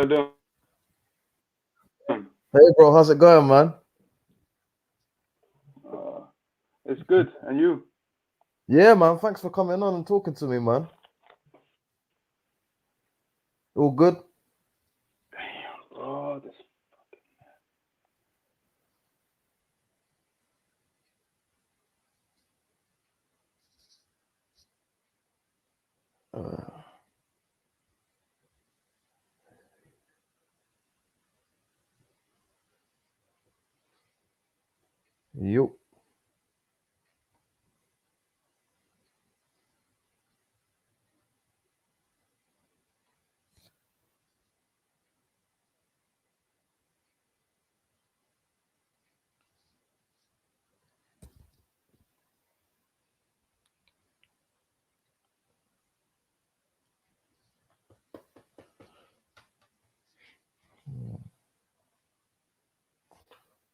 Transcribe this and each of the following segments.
you doing? Hey, bro, how's it going, man? Uh, it's good. And you? Yeah, man, thanks for coming on and talking to me, man. All good? Damn, bro. This. Uh, yo.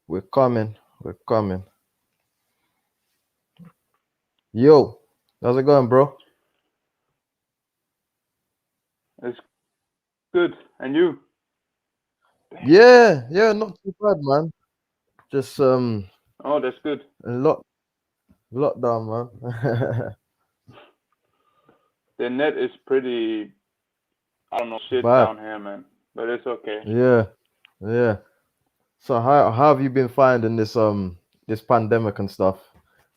We're coming. We're coming. Yo, how's it going, bro? It's good. And you? Yeah, not too bad, man. Just Oh, that's good. a lockdown, man. The net is pretty. I don't know shit Bad. down here, man. But it's okay. Yeah, yeah. So how have you been finding this pandemic and stuff?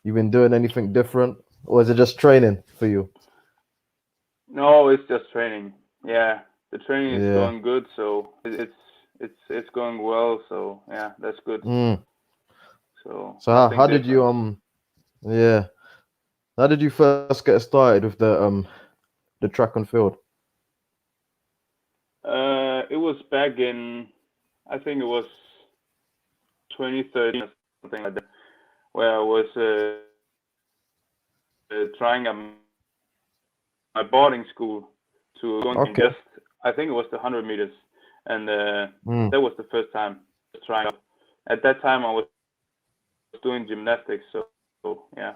You been doing anything different, or is it just training for you? No, it's just training. Yeah, the training is Yeah. going good, so it's going well. So yeah, that's good. Mm. So So nothing how did you different. yeah. How did you first get started with the track and field? It was back in, I think it was 2013 or something like that, where I was trying my boarding school to going in Okay. just, I think it was the 100 meters, and Mm. that was the first time trying out. At that time, I was doing gymnastics, so yeah,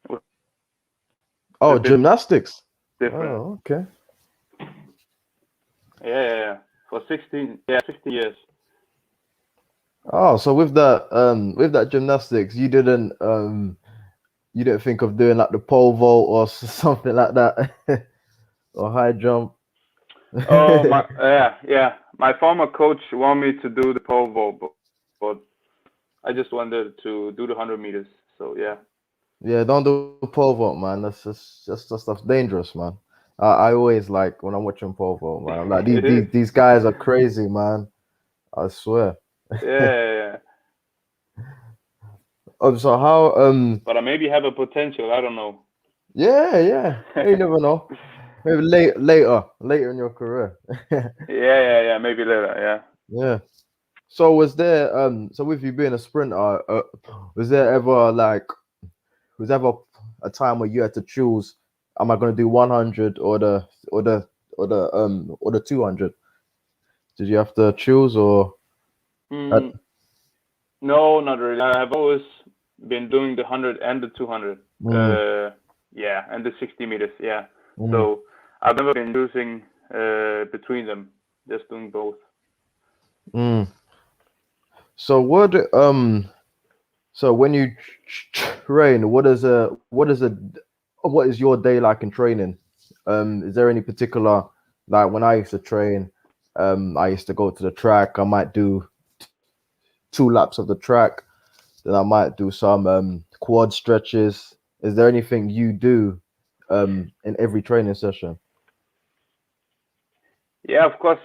it was a Oh, bit gymnastics. different. Oh, okay. Yeah. For 16 years. Oh, so with that gymnastics, you didn't think of doing like the pole vault or something like that, or high jump. Oh my, yeah. My former coach wanted me to do the pole vault, but I just wanted to do the 100 meters. So yeah. Yeah, don't do pole vault, man. That's that stuff's dangerous, man. I always like when I'm watching pole vault, man. I'm like It is. these guys are crazy, man. I swear. Yeah. Oh, so how But I maybe have a potential. I don't know. yeah. You never know. Maybe later in your career. Yeah. Maybe later. Yeah. Yeah. So was there so with you being a sprinter, was there ever like was there ever a time where you had to choose, am I gonna do 100 or the 200? Did you have to choose or uh, Mm, no, not really. I've always been doing the 100 and the 200. mm, Yeah, and the 60 meters. Yeah. mm, So I've never been choosing between them. Just doing both. mm. So so when you train, what is your day like in training? Is there any particular, like when I used to train, I used to go to the track. I might do 2 laps of the track, then I might do some quad stretches. Is there anything you do in every training session? Yeah, of course.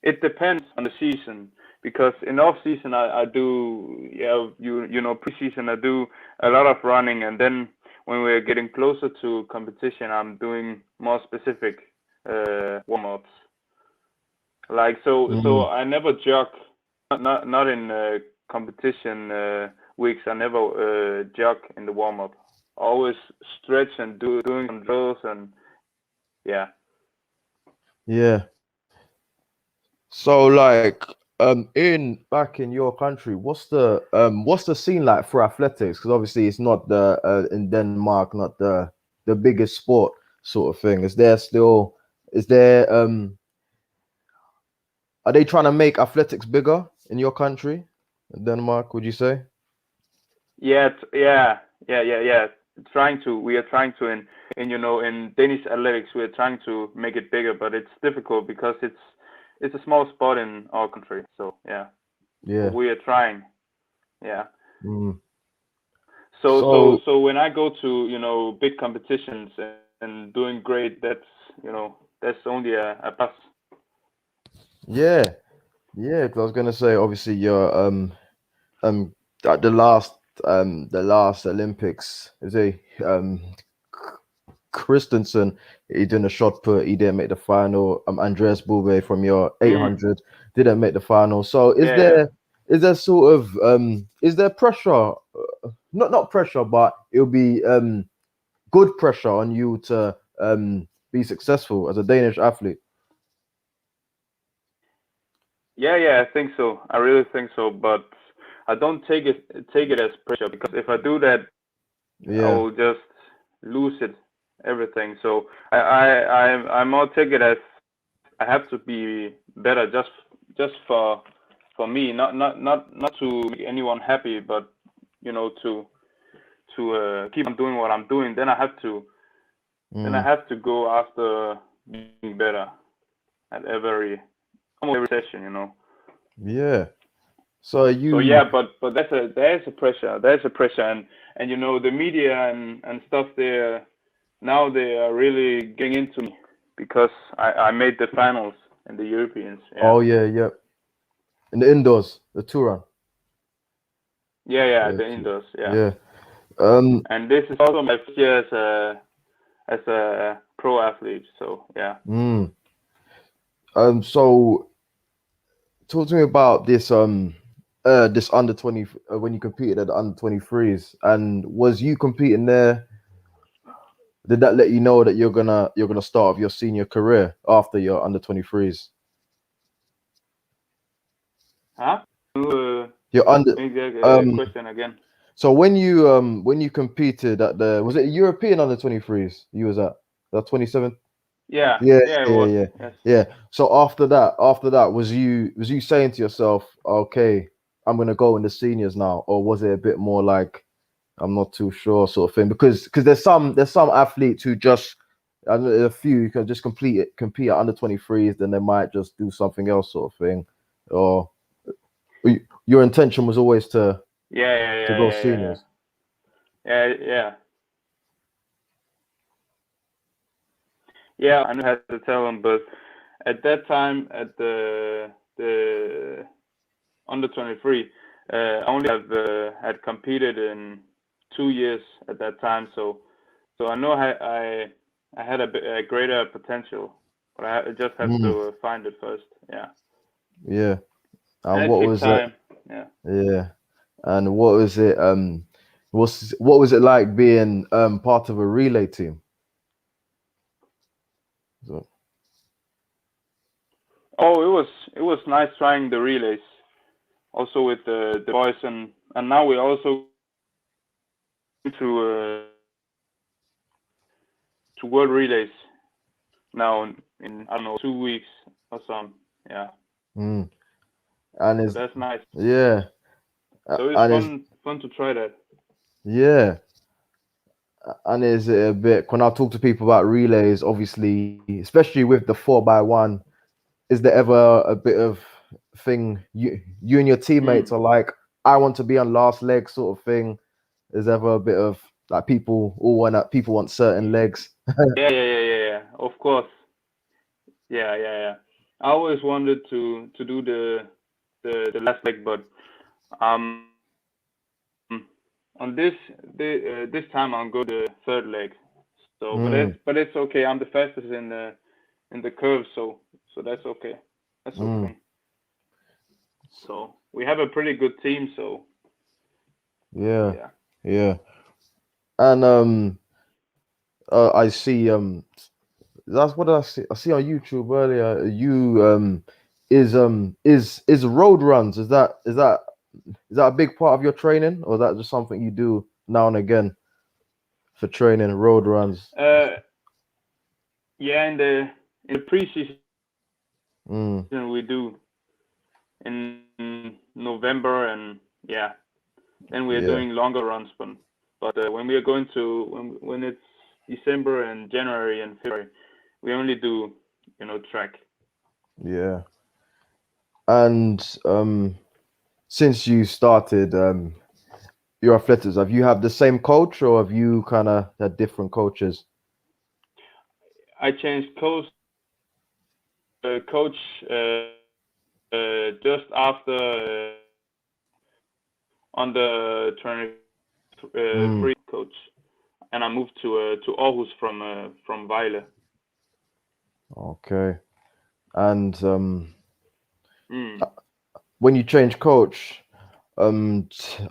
It depends on the season because in off season I do, yeah, you know, preseason I do a lot of running, and then when we're getting closer to competition I'm doing more specific warm ups. Like so Mm, I never jog, not in competition weeks. I never jog in the warm up. Always stretch and doing some drills, and yeah. yeah. So like in back in your country, what's the scene like for athletics? Because obviously it's not in Denmark, not the biggest sport sort of thing. Is there are they trying to make athletics bigger in your country, in Denmark? Would you say? Yeah, yeah. We are trying to in Danish athletics, we are trying to make it bigger, but it's difficult because it's a small sport in our country. So yeah, but Yeah. we are trying. Yeah. Mm. So when I go to big competitions and doing great, that's only a plus. Yeah, yeah. 'Cause I was gonna say, obviously, you're at the last Olympics is a Christensen. He did a shot put. He didn't make the final. Andreas Bube from your 800 didn't make the final. So Yeah. is there sort of is there pressure? Not pressure, but it'll be good pressure on you to be successful as a Danish athlete. Yeah, I think so. I really think so, but I don't take it as pressure because if I do that, I Yeah. will just lose everything. So I more take it as I have to be better just for me, not to make anyone happy, but to keep on doing what I'm doing. Then I have to go after being better at almost every session. Yeah. So So you yeah, but there's a pressure. There's a pressure, and the media and stuff there now they are really getting into me because I made the finals in the Europeans. Yeah. oh yeah. In the indoors, the Turan. Yeah, Yeah, the indoors. Yeah. yeah. Um And this is also my first year as a pro athlete. So yeah. mm, so talk to me about this under 20 when you competed at the under 23s, and was you competing there? Did that let you know that you're gonna start off your senior career after your under 23s? Huh? You're under Make that um question again. so when you competed at the, was it European under 23s you was at? That 27? Yeah, Yeah, yeah, it yeah, was. yeah, Yes. yeah. So after that, was you saying to yourself, okay, I'm gonna go in the seniors now, or was it a bit more like I'm not too sure sort of thing? Because there's some athletes who just, I know a few who can just compete at under 23s, then they might just do something else sort of thing, or your intention was always Yeah, yeah, to yeah, go yeah, yeah, yeah. seniors. Yeah. Yeah, I knew how to tell him, but at that time, at the under 23, I only had competed in 2 years at that time, so I know I had a greater potential, but I just have Mm, to find it first. Yeah, yeah. and And it what takes was it? time. Yeah. Yeah. And what was it? What was it like being part of a relay team? So, Oh, it was nice trying the relays, also with the boys, and now we're also to world relays now in I don't know 2 weeks or something. Yeah, mm. And so is that's nice. yeah, So it's and is fun to try that. yeah, and is it a bit when I talk to people about relays, obviously, especially with the 4x1, is there ever a bit of thing you and your teammates Mm. are like, I want to be on last leg sort of thing? Is ever a bit of like people want certain legs? Yeah. Of course. Yeah. I always wanted to do the last leg, but um on this time I'll go the third leg. So, Mm, but it's okay. I'm the fastest in the curve, so that's okay. That's mm, okay. So we have a pretty good team. So yeah, yeah. yeah. And I see that's what I see. I see on YouTube earlier. You is road runs. Is that a big part of your training, or is that just something you do now and again for training? Road runs. Uh, yeah. in the preseason Mm. we do in November, and yeah, then we are Yeah. doing longer runs. But when we are going to when it's December and January and February, we only do track. Yeah. And since you started your athletics, have you had the same coach or have you kind of had different coaches? I changed coach just after under 23 Mm. coach, and I moved to Aarhus from Vejle. Okay. And Mm. when you change coach, um, t-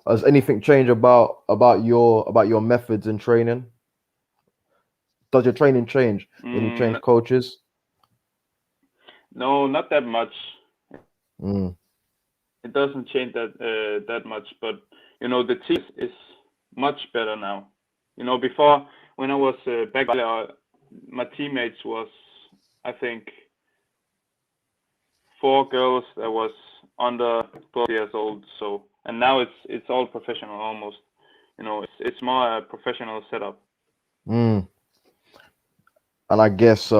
has anything changed about your methods in training? Does your training change when you change coaches? No, not that much. Mm. It doesn't change that much, but the team is much better now. Before when I was back there, my teammates was, I think, 4 girls that was under 12 years old. So, and now it's all professional almost. It's more a professional setup. Mm. And I guess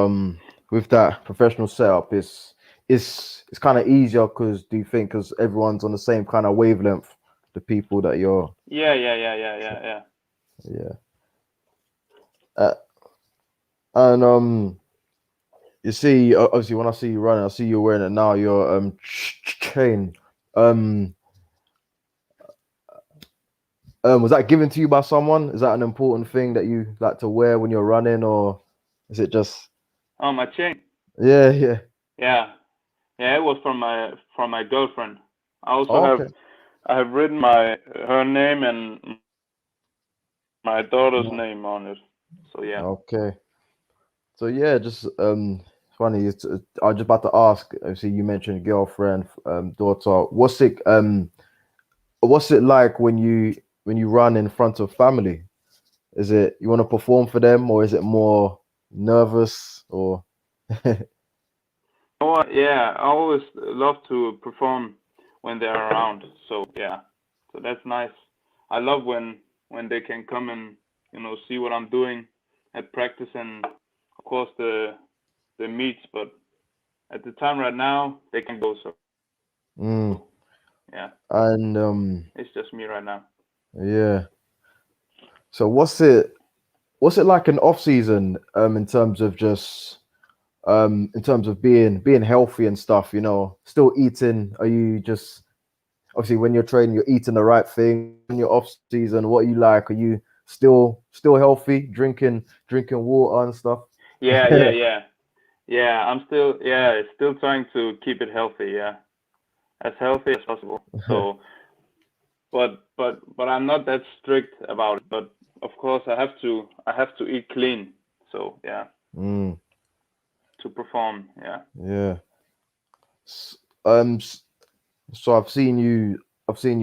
with that professional setup, it's kind of easier because do you think because everyone's on the same kind of wavelength, the people that you're Yeah. yeah. Uh, and you see, obviously, when I see you running, I see you wearing it now. Your chain. Um, was that given to you by someone? Is that an important thing that you like to wear when you're running, or is it just? Oh, my chain. Yeah, yeah. Yeah, yeah. It was from my girlfriend. I also Oh, okay. I have written her name and my daughter's Mm. name on it. So yeah. Okay. So yeah, just funny. I was just about to ask. Obviously, you mentioned girlfriend, daughter. What's it like when you run in front of family? Is it you want to perform for them, or is it more nervous? Or Oh yeah, I always love to perform when they're around. So yeah, so that's nice. I love when they can come and see what I'm doing at practice, and of course the meets. But at the time right now they can go. So mm, yeah, and it's just me right now. yeah. So what's it like in off season in terms of being healthy and stuff? Still eating. Are you just obviously when you're training, you're eating the right thing. When you're off season, what are you like? Are you still healthy, drinking water and stuff? Yeah. I'm still trying to keep it healthy. Yeah, as healthy as possible. So, but I'm not that strict about it. But of course, I have to eat clean. So yeah, Mm, to perform. Yeah. yeah. S- Um. So I've seen you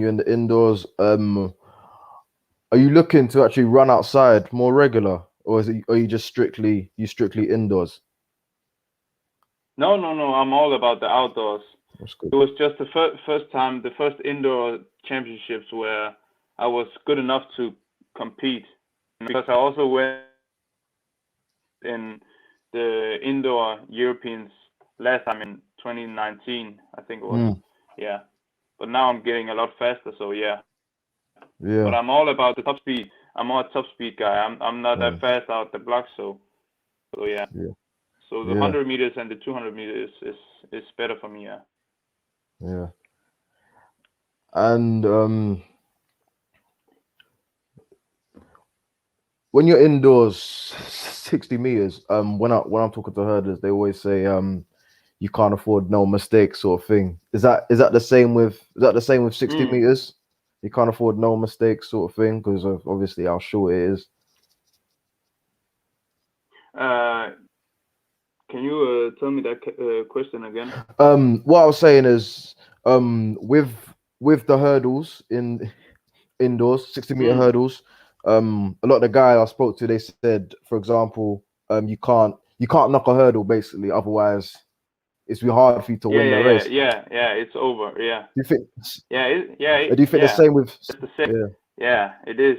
in the indoors. Are you looking to actually run outside more regular, or are you just strictly indoors? No. I'm all about the outdoors. That's It good. was just the first time, the first indoor championships where I was good enough to compete. Because I also went in the indoor Europeans last time in 2019, I think it was. Mm, Yeah. But now I'm getting a lot faster, so yeah. But yeah. I'm all about the top speed. I'm more a top speed guy. I'm not that Mm, fast out the block, so yeah. yeah. So the Yeah. 100 meters and the 200 meters is better for me. Yeah. Yeah. And when you're indoors, 60 meters. When I'm talking to herders, they always say you can't afford no mistakes, sort of thing. Is that the same with 60 Mm. meters? You can't afford no mistakes, sort of thing, because of obviously how short it is. Uh, can you tell me that question again? What I was saying is, with the hurdles in indoors, 60-meter Mm. hurdles, a lot of the guys I spoke to, they said, for example, you can't. you can't knock a hurdle basically. Otherwise, it's be hard for you to win the race. Yeah. It's over. Yeah. Do you think? Yeah. Do you think the Yeah. same with? That's the same. Yeah. Yeah, it is,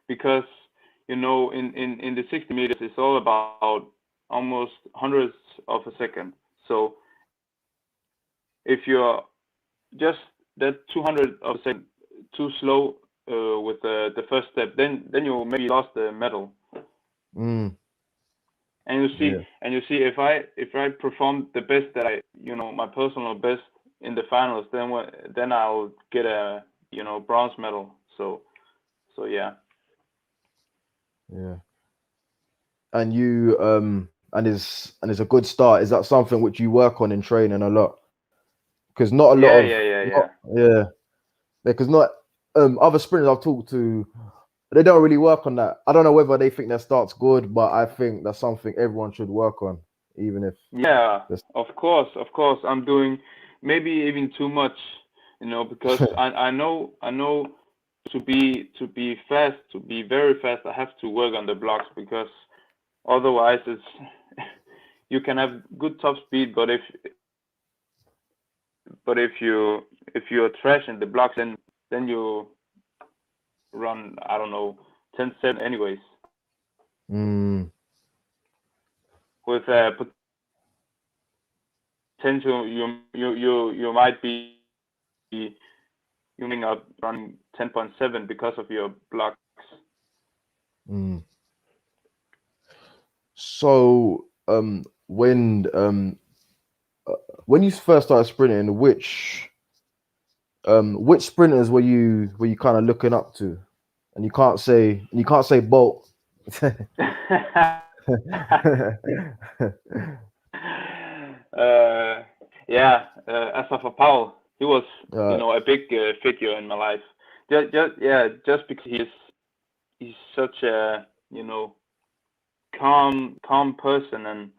because in the 60 meters, it's all about almost hundredths of a second. So if you're just that 200 of a second too slow with the first step, then you maybe lost the medal. Mm, And yeah. if I perform the best that my personal best in the finals, then I'll get a bronze medal. So yeah. Yeah. And you and it's a good start. Is that something which you work on in training a lot? Because not a lot of not, Yeah. yeah. Because not other sprinters I've talked to, they don't really work on that. I don't know whether they think their start's good, but I think that's something everyone should work on, even if Yeah, this. of course. I'm doing maybe even too much, because I know to be fast, to be very fast, I have to work on the blocks, because otherwise it's you can have good top speed, but if you're trash in the blocks, then you run, I don't know, 10-7 anyways, Mm, with potential you might be you ending up running 10.7 because of your blocks. mm. So when you first started sprinting, which sprinters were you kind of looking up to? And you can't say Bolt. uh, yeah, Asafa Powell. He was, uh, a big figure in my life. Just because he's such a calm person, and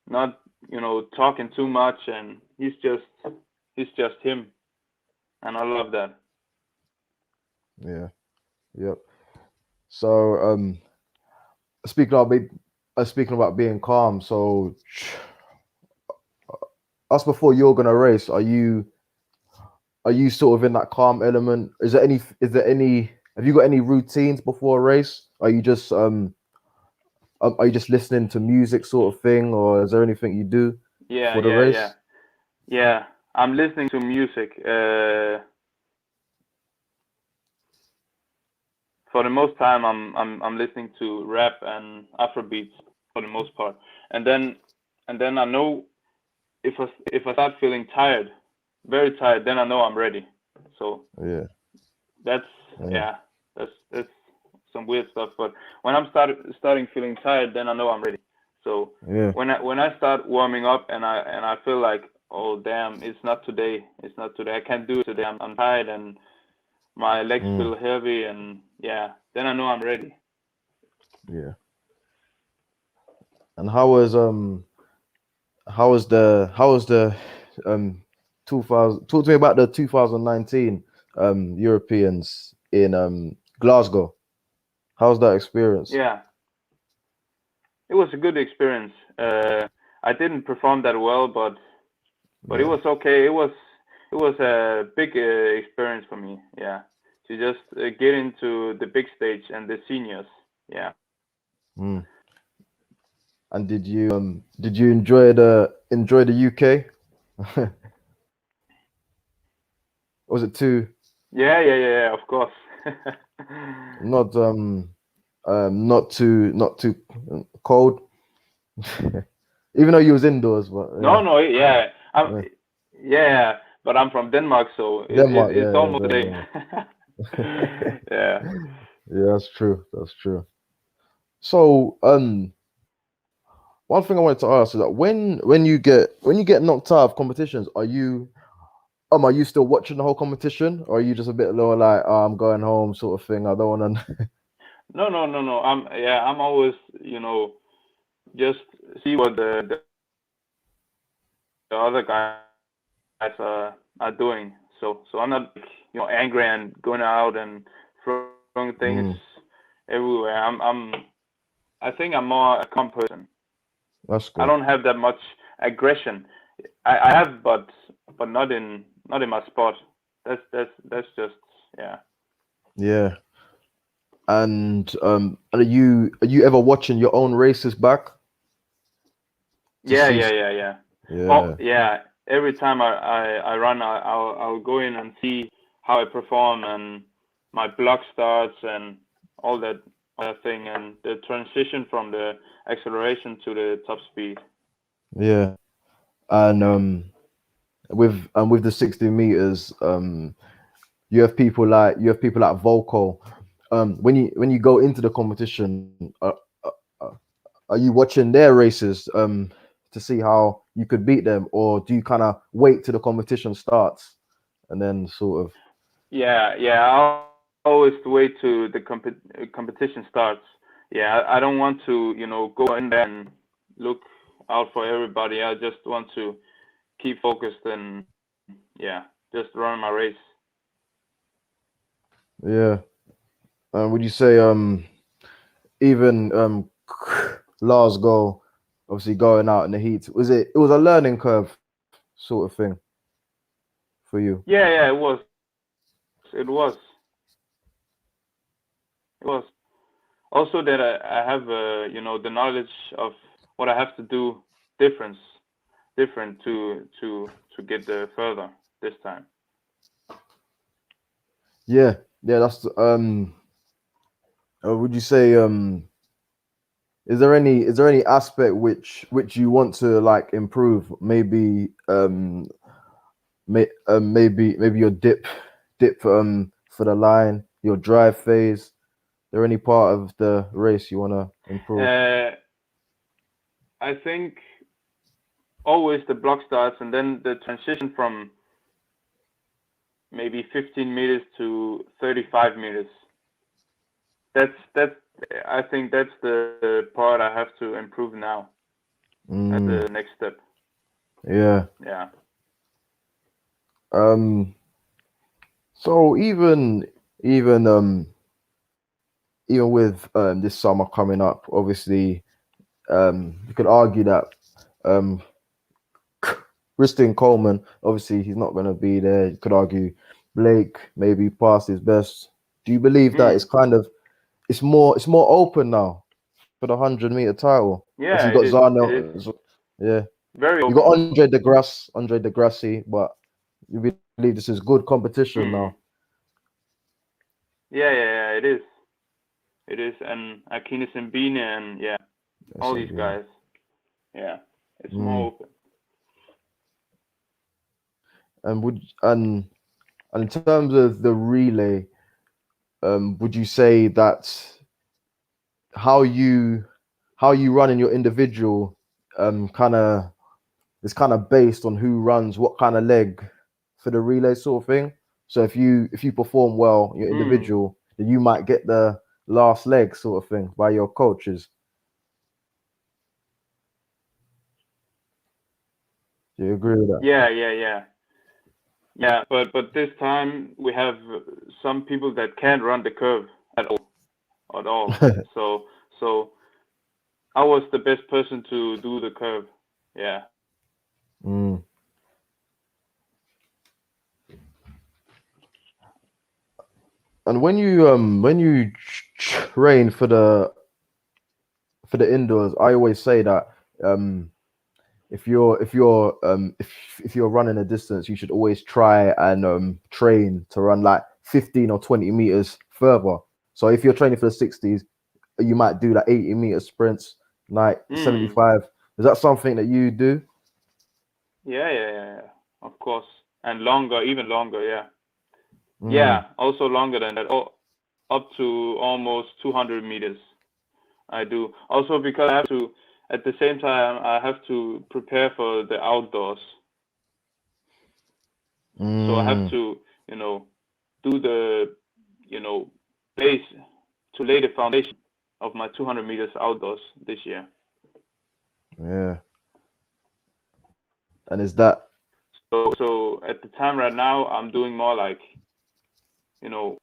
not talking too much, and he's just him, and I love that. yeah, yep. So speaking about being calm. So us before you're gonna race, are you sort of in that calm element? Is there any have you got any routines before a race? Are you just listening to music sort of thing, or is there anything you do Yeah, for the yeah, yeah, race? yeah. I'm listening to music. For the most time, I'm listening to rap and Afrobeats for the most part, and then I know if I start feeling tired, very tired, then I know I'm ready. So Yeah, that's yeah, yeah, that's some weird stuff. But when I'm starting feeling tired, then I know I'm ready. So yeah. when I start warming up, and I feel like, oh damn, it's not today, I can't do it today, I'm tired, and my legs Mm, feel heavy, and yeah, then I know I'm ready. yeah. And how was the 2000, talk to me about the 2019 Europeans in Glasgow. How's that experience? Yeah, it was a good experience. I didn't perform that well, but it Yeah. was okay. It was a big experience for me. Yeah, to just get into the big stage and the seniors. Yeah. Mm. And did you enjoy the UK? Was it too Yeah. Of course. not not too cold? Even though you was indoors, but No, yeah, no. Yeah. yeah. Yeah. But I'm from Denmark, so Denmark, it's yeah, almost the same. Denmark. Yeah. Yeah, that's true. That's true. So, one thing I wanted to ask is that when you get knocked out of competitions, are you still watching the whole competition, or are you just a bit lower, like, oh, I'm going home, sort of thing? I don't want to. No. I'm always just see what the other guys are doing. So I'm not angry and going out and throwing things Mm, everywhere. I think I'm more a calm person. That's I good. don't have that much aggression. I have, but not in my sport. That's just yeah. Yeah. And are you ever watching your own races back to Yeah, see? yeah, yeah, yeah. Oh, Yeah. yeah. Every time I run, I'll go in and see how I perform and my block starts and all that thing and the transition from the acceleration to the top speed. Yeah. And Yeah. with the 60 meters, you have people like Volko. When you go into the competition, uh, are you watching their races to see how you could beat them, or do you kind of wait till the competition starts and then sort of? Yeah, yeah. I always wait to the competition starts. Yeah, I don't want to, go in there and look out for everybody. I just want to keep focused and yeah, just run my race. Yeah. Would you say even Lars go obviously going out in the heat, it was a learning curve sort of thing for you? Yeah, yeah, it was. Also that I have, the knowledge of what I have to do different, different to get further this time. Yeah, yeah, that's would you say is there any aspect which you want to like improve? Maybe maybe your dip for the line, your drive phase. Is there any part of the race you want to improve? I think always the block starts and then the transition from maybe 15 meters to 35 meters. That's I think that's the part I have to improve now as Mm, the next step. yeah. Yeah. Um. So even even with this summer coming up, obviously you could argue that um Ristin Coleman, obviously he's not going to be there. You could argue Blake maybe past his best. Do you believe that Mm. it's more open now for the 100-meter title? Obviously Yeah, you got it is Zarnel, yeah. very You got open. Andre De Grassi, but you believe this is good competition now. Mm. Yeah, yeah, yeah, it is. It is, and Akinis and Bine and yeah, Yes, all I these mean. guys. Yeah, it's more Mm. open. And in terms of the relay, would you say that how you how you run in your individual kind of it's kind of based on who runs what kind of leg for the relay sort of thing. So if you perform well your Mm. individual, then you might get the last leg sort of thing by your coaches. Do you agree with Yeah, yeah, yeah, yeah. But this time we have some people that can't run the curve at all, at all. that? So I was the best person to do the curve. Yeah. Mm. And when you train for the indoors, I always say that um if you're running a distance, you should always try and train to run like 15 or 20 meters further. So if you're training for the 60s, you might do like 80-meter sprints, like Mm. 75. Is that something that you do? Yeah, yeah, yeah, yeah. Of course. And longer, even longer. Yeah. Mm, Yeah. Also longer than that. Oh, up to almost 200 meters. I do. Also because I have to, at the same time, I have to prepare for the outdoors. So I have mm, to, you know, do the, you know, base to lay the foundation of my 200 meters outdoors this year. yeah. And is that So at the time right now, I'm doing more like, you know,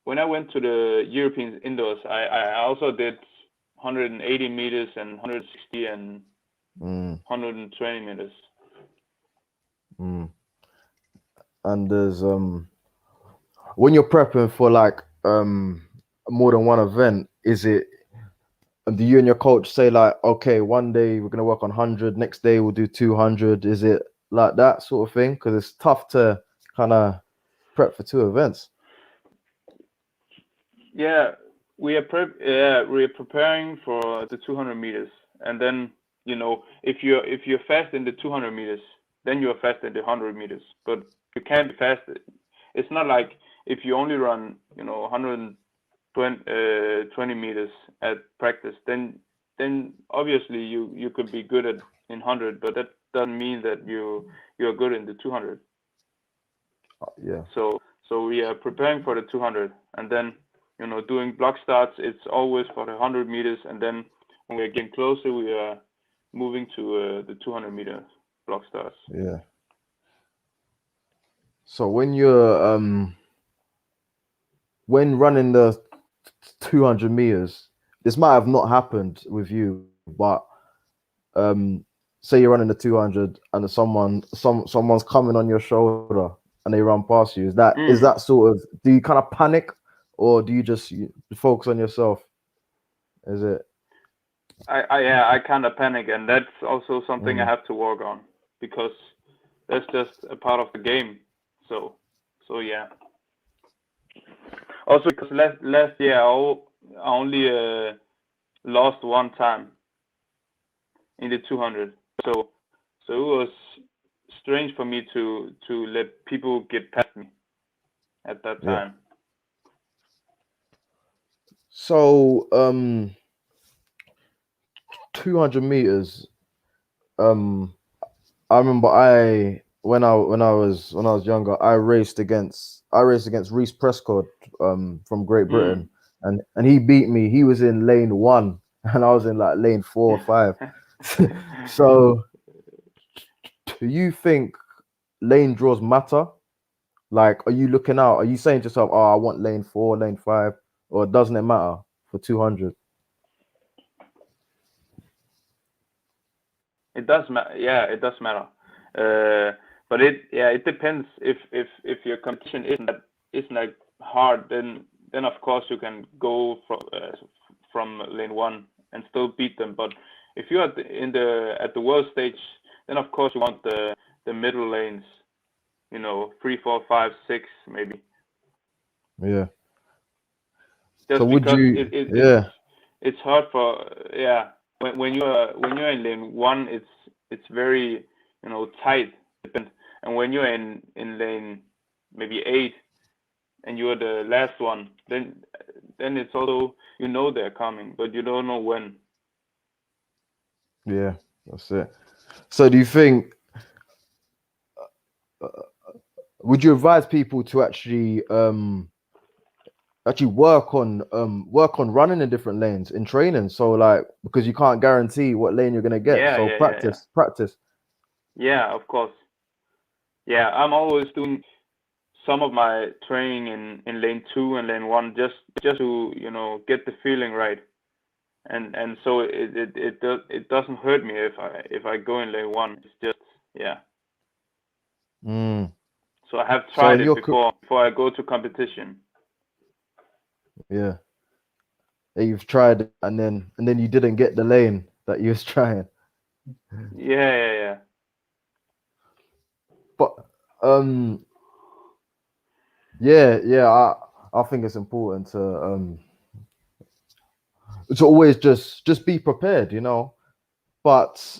when I went to the European indoors, I also did 180 meters and 160 and Mm, 120 meters. mm. And there's when you're prepping for like more than one event, is it do you and your coach say like, okay, one day we're gonna work on 100, next day we'll do 200? Is it like that sort of thing? Because it's tough to kind of prep for two events. Yeah, we are preparing for the 200 meters, and then if you're fast in the 200 meters, then you're fast in the 100 meters. But you can't be fast. It's not like if you only run 120 meters at practice, then obviously you could be good at in 100, but that doesn't mean that you're good in the 200. Yeah, So we are preparing for the 200, and then doing block starts. It's always for the 100 meters, and then when we're getting closer, we are moving to the 200 meter block starts. yeah. So when running the 200 meters, this might have not happened with you, but say you're running the 200 and someone's coming on your shoulder and they run past you. Is that sort of, do you kind of panic, or do you just focus on yourself? Is it? I kind of panic, and that's also something I Mm, have to work on, because that's just a part of the game. So yeah. Also because last year I only lost one time in the 200. So it was strange for me to let people get past me at that yeah. time. So 200 meters. Um, I remember when I was younger, I raced against Reece Prescott from Great Mm. Britain, and he beat me. He was in lane 1 and I was in like lane 4 or 5. So do you think lane draws matter? Like, are you looking out? Are you saying to yourself, "Oh, I want lane 4, lane 5," or doesn't it matter for 200? It does matter. Yeah, it does matter. But it depends. If your competition isn't like hard, then of course you can go from lane one and still beat them. But if you're at the world stage, then of course you want the middle lanes. 3, 4, 5, 6 maybe. Yeah. So Just would because you? Yeah. it's hard for, yeah, when you're in lane one, it's very tight, and when you're in lane maybe 8 and you're the last one, then it's also they're coming, but you don't know when. Yeah. That's it. So do you think? Would you advise people to actually work on running in different lanes in training? So like, because you can't guarantee what lane you're gonna get. Yeah, So yeah, yeah, yeah. practice. Yeah, of course. Yeah, I'm always doing some of my training in lane 2 and lane 1, just to get the feeling right, and so it doesn't hurt me if I go in lane 1. It's just, yeah. Mm. So I have So tried in it your before I go to competition. yeah, you've tried it, and then you didn't get the lane that you was trying. Yeah, yeah, yeah. But um, yeah, I think it's important to always just be prepared. But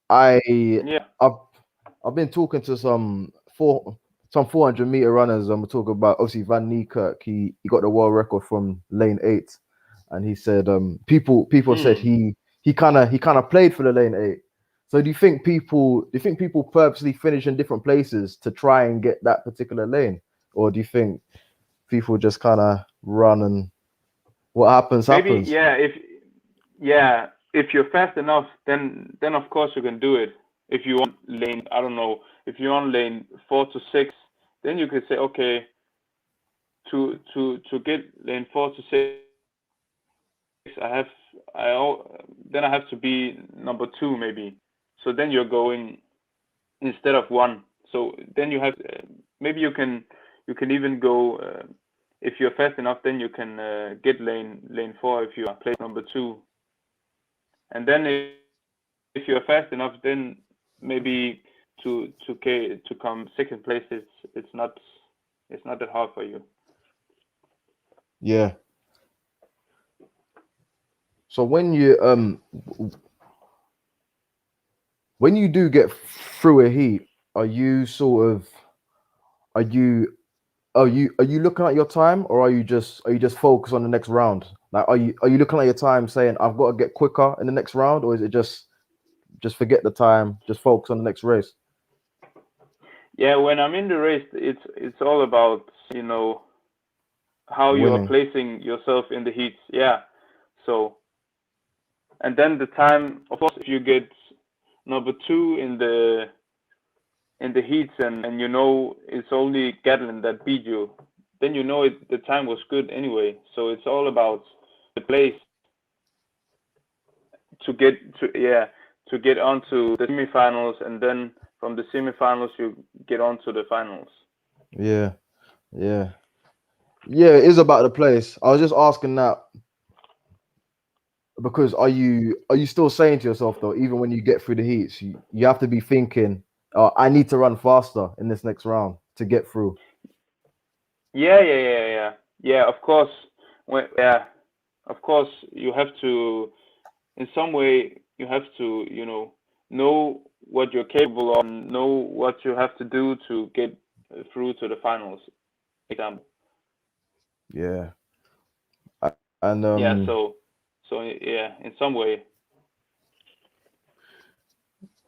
I Yeah. I've I've been talking to some 400-meter runners. I'm talking about obviously Van Niekerk. He got the world record from lane 8, and he said people said Hmm. he kind of played for the lane 8. So do you think people purposely finish in different places to try and get that particular lane, or do you think people just kind of run and what happens Maybe, happens? yeah. If you're fast enough, then of course you can do it. If you want lane, I don't know, if you're on lane 4 to 6, then you could say, okay, to get lane 4 to 6, I have then I have to be number 2 maybe. So then you're going instead of 1. So then you have maybe you can even go if you're fast enough. Then you can get lane 4 if you are placed number 2. And then if you're fast enough, then maybe to come second place, it's not that hard for you. Yeah. So when you do get through a heat, are you looking at your time, or are you just focused on the next round? Like, are you looking at your time saying I've got to get quicker in the next round, or is it just forget the time, just focus on the next race? Yeah, when I'm in the race, it's all about how you are placing yourself in the heats. Yeah, so and then the time, of course, if you get number 2 in the heats and it's only Gatlin that beat you, then the time was good anyway. So it's all about the place to get onto the semifinals, and then from the semifinals you get onto the finals. Yeah, it is about the place. I was just asking that because are you still saying to yourself, though, even when you get through the heats, you have to be thinking, I need to run faster in this next round to get through? Yeah. Of course, of course you have to, in some way, you have to, know what you're capable of, know what you have to do to get through to the finals. Example. Yeah. And yeah. So yeah, in some way.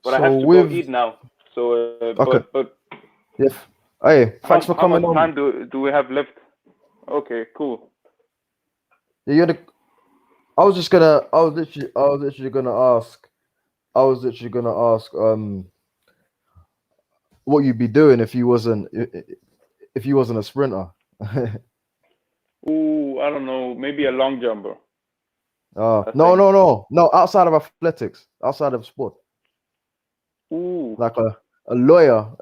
But I have to go eat now. So okay. But yes. Hey, thanks for coming on. How much time do we have left? Okay, cool. Yeah, I was literally gonna ask what you'd be doing if you wasn't a sprinter. Ooh, I don't know, maybe a long jumper. No, outside of athletics, outside of sport. Ooh. Like a lawyer.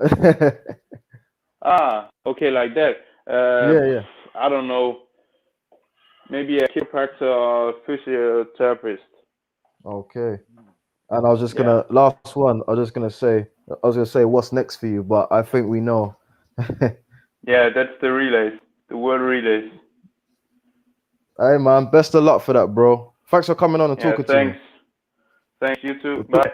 Okay, like that. Yeah. I don't know. Maybe a chiropractor or physiotherapist. Okay. And I was just gonna last one. I was gonna say what's next for you, but I think we know. Yeah, that's the relays, the world relays. Hey man, best of luck for that, bro. Thanks for coming on and talking to me. Thanks, you too. Bye.